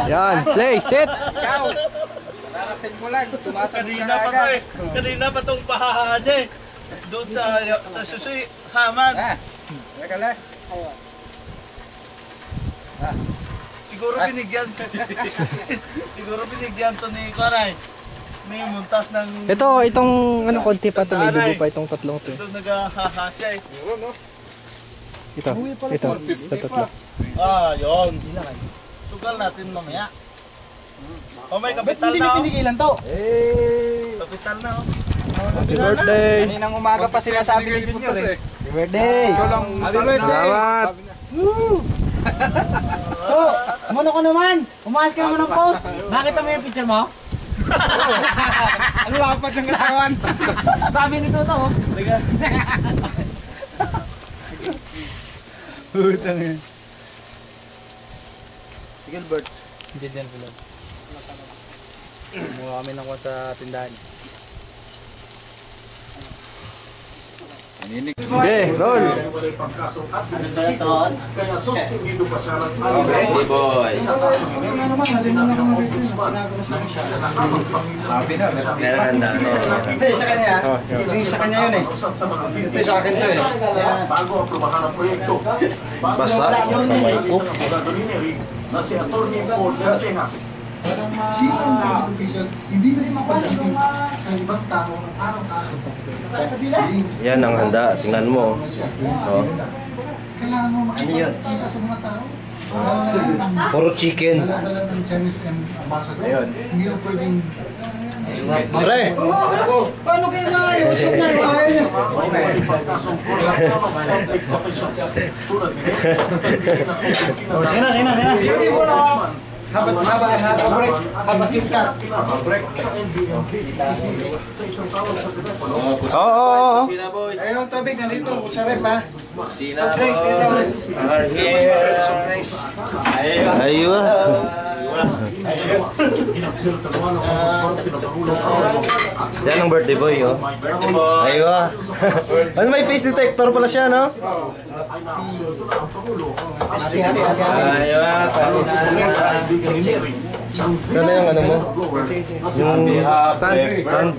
Yan, play, set. Ikaw. Narating mo lang. Sumasagot ka agad. Kanina pa itong pahahaan niya eh. Doon sa susi, haman. Teka last. Siguro binigyan. Siguro binigyan to ni Karay. May muntas ng... Itong ano, konti pa ito. May dugo pa itong tatlong ito. Ito naghahaha siya eh. Ito, tatlo. Yun. Sugal natin mamaya. May kapital na. Hindi pinigilan to. Kapital na Happy birthday. Kaninang umaga pa sila sabi ni Junior eh. Happy birthday. Happy birthday. Salamat. Ano ka naman? Umaas ka naman ng post. Nakita mo yung picture mo? Ano lapat ng lawan? Sabi nito to. Putang yan. Gilbert. Hindi din sila. Mukha kami ng sa tindahan. Okay, roll. Okay, boy. Hindi, sa kanya. Yung sa kanya yun eh. Ito sa akin to eh. Basta. Yan ang handa. Tingnan mo. Oh. Ano yun? Puro chicken. Ayun. Pare! Paano kayo na-YouTube na yun? Ayaw nyo. Sige na. Break. KitKat. Oo. Ayun ang tubig nandito sa rep ha. Soft drinks dito. Soft drinks. Ayun. Yan ang birthday boy, oh. Ayun. Ano, may face detector pala siya, no? Hati. Ayun. Sana yung ano mo? Yung stand.